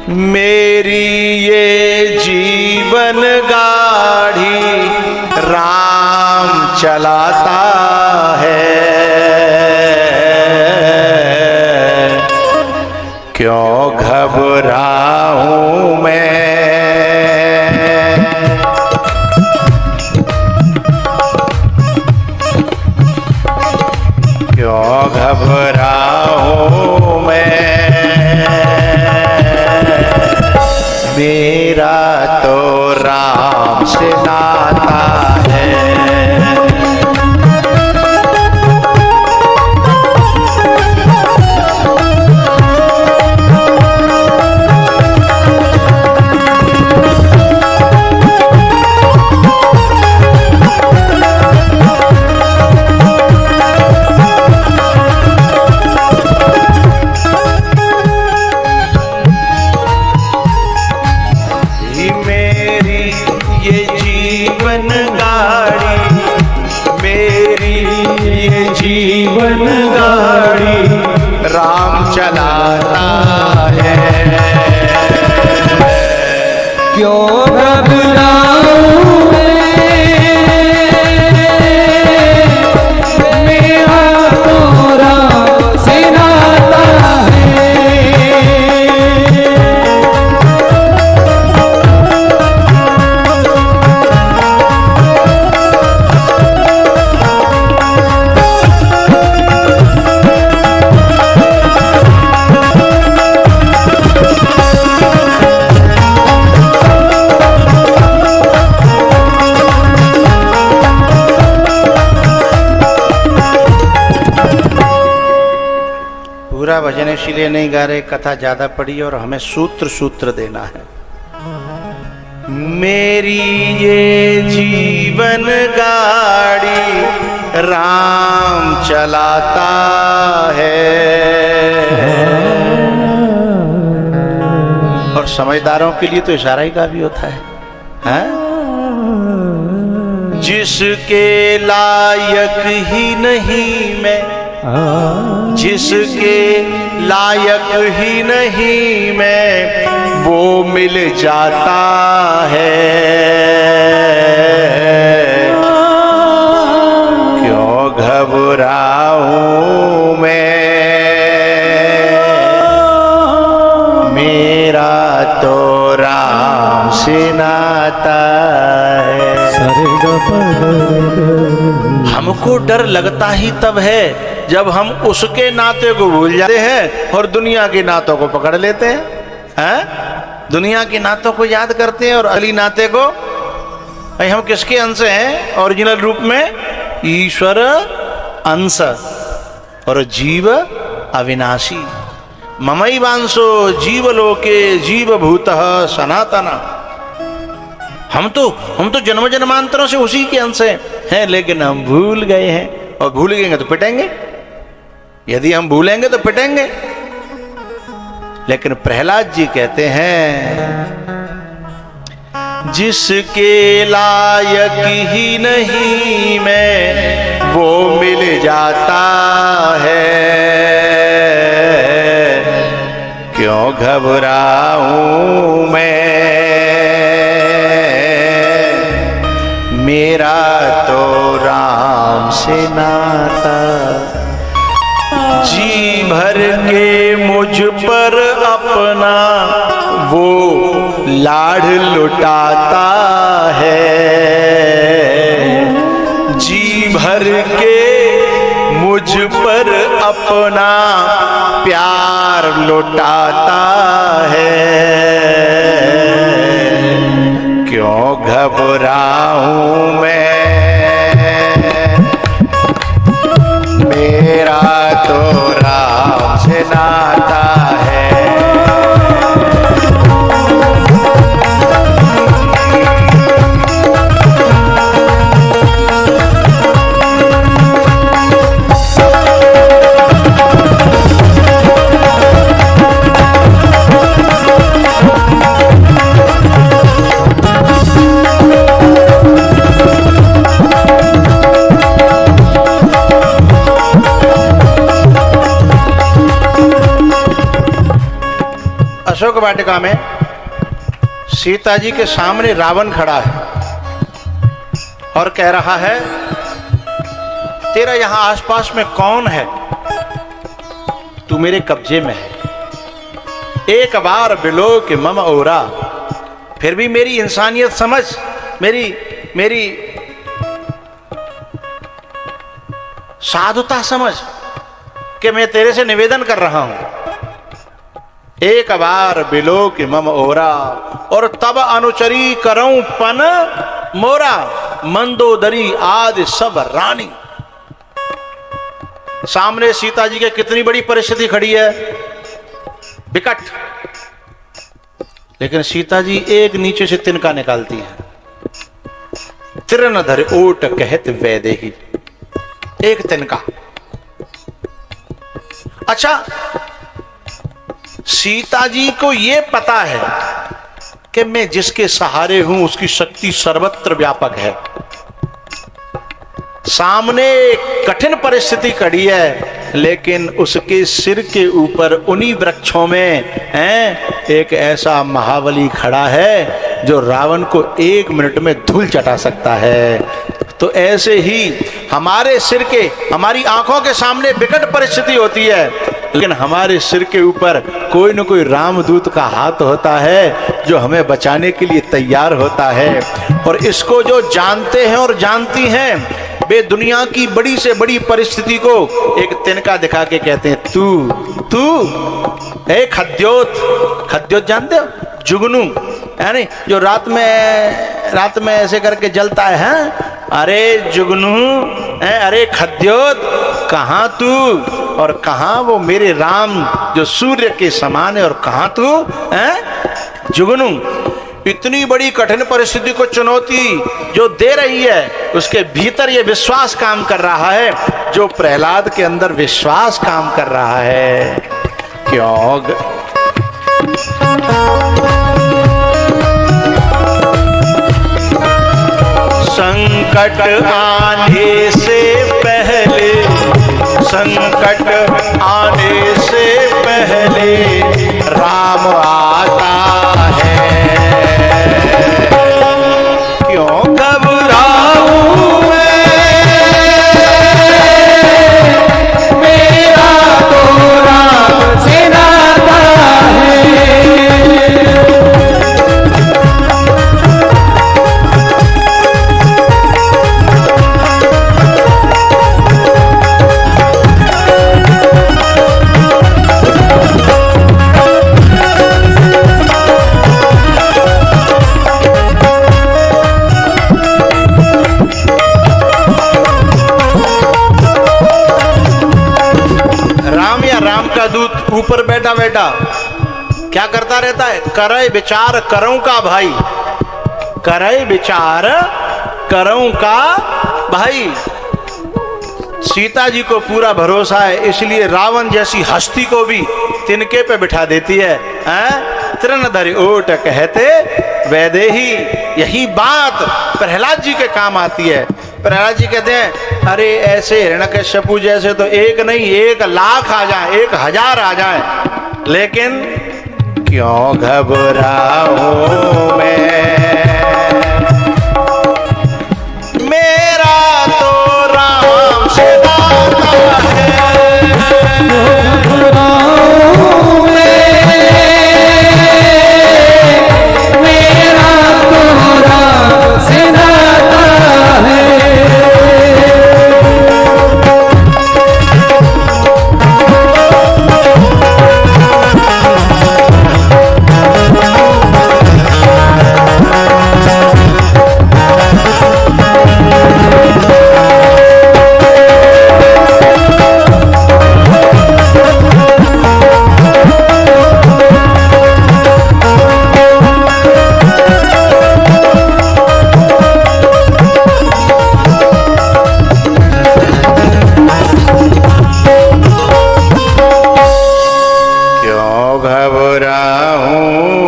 मेरी ये जीवन गाड़ी राम चलाता है, क्यों घबराऊं मैं, क्यों घबराऊं मैं, मेरा तो राम से नाता है। जीवन गाड़ी राम चलाता है, क्यों घबराऊं मेरा तो राम से नाता है। पूरा भजन इसलिए नहीं गा रहे, कथा ज्यादा पड़ी और हमें सूत्र देना है। मेरी ये जीवन गाड़ी राम चलाता है, और समझदारों के लिए तो इशारा ही काफी होता है, हैं? जिसके लायक ही नहीं मैं, जिसके लायक ही नहीं मैं, वो मिल जाता है, क्यों घबराऊं मैं, मेरा तो राम से नाता है। हमको डर लगता ही तब है जब हम उसके नाते को भूल जाते हैं और दुनिया के नातों को पकड़ लेते हैं, हैं? दुनिया के नातों को याद करते हैं और अली नाते को। भाई हम किसके अंश हैं? ओरिजिनल रूप में ईश्वर अंश और जीव अविनाशी। ममई वांसो जीवलोके जीवभूतः सनातना। हम तो जन्म जन्मांतरों से उसी के अंश हैं, लेकिन हम भूल गए हैं, और भूल गएंगे तो पिटेंगे। यदि हम भूलेंगे तो पिटेंगे। लेकिन प्रहलाद जी कहते हैं, जिसके लायक ही नहीं मैं, वो मिल जाता है, क्यों घबराऊं मैं, मेरा तो राम से नाता। जी भर के मुझ पर अपना वो लाड़ लुटाता है, जी भर के मुझ पर अपना प्यार लुटाता है, क्यों घबराऊं मैं, मेरा तो राम से नाता है। अशोक वाटिका में सीता जी के सामने रावण खड़ा है और कह रहा है, तेरा यहां आसपास में कौन है? तू मेरे कब्जे में है। एक बार बिलो के मम ओरा, फिर भी मेरी इंसानियत समझ, मेरी साधुता समझ कि मैं तेरे से निवेदन कर रहा हूं। एक बार बिलो के मम ओरा, और तब अनुचरी करऊं पन मोरा, मंदोदरी आदि सब रानी। सामने सीता जी के कितनी बड़ी परिस्थिति खड़ी है, विकट, लेकिन सीता जी एक नीचे से तिनका निकालती है। तिरन धर ओट कहत वैदेही, एक तिनका। अच्छा, सीता जी को यह पता है कि मैं जिसके सहारे हूं उसकी शक्ति सर्वत्र व्यापक है। सामने कठिन परिस्थिति खड़ी है, लेकिन उसके सिर के ऊपर उन्हीं वृक्षों में एक ऐसा महाबली खड़ा है जो रावण को 1 मिनट में धूल चटा सकता है। तो ऐसे ही हमारे सिर के, हमारी आंखों के सामने विकट परिस्थिति होती है, लेकिन हमारे सिर के ऊपर कोई न कोई रामदूत का हाथ होता है जो हमें बचाने के लिए तैयार होता है। और इसको जो जानते हैं और जानती हैं, वे दुनिया की बड़ी से बड़ी परिस्थिति को एक तिनका दिखा के कहते हैं, तू ए खद्योत। खद्योत जानते हो? जुगनू, यानी जो रात में ऐसे करके जलता है। अरे जुगनू, अरे खद्योत, कहाँ तू और कहाँ वो मेरे राम जो सूर्य के समान है, और कहाँ तू है जुगनू। इतनी बड़ी कठिन परिस्थिति को चुनौती जो दे रही है, उसके भीतर ये विश्वास काम कर रहा है जो प्रहलाद के अंदर विश्वास काम कर रहा है। क्यों? संकट आने से पहले, संकट आने से पहले राम आता है। क्यों घबराऊं मैं, मेरा तो राम से नाता है। दूत ऊपर बैठा बैठा क्या करता रहता है? करय विचार करऊं का भाई, करय विचार करऊं का भाई। सीता जी को पूरा भरोसा है, इसलिए रावण जैसी हस्ती को भी तिनके पे बिठा देती है। तृणधर ओट कहते वैदेही। यही बात प्रहलाद जी के काम आती है। प्रहलाद जी कहते हैं, अरे ऐसे हिरण्यकश्यपु जैसे तो एक नहीं 1 लाख आ जाए, 1000 आ जाए, लेकिन क्यों घबराऊं मैं, मेरा तो राम से नाता है। मेरा तो राम से नाता है। घबराऊं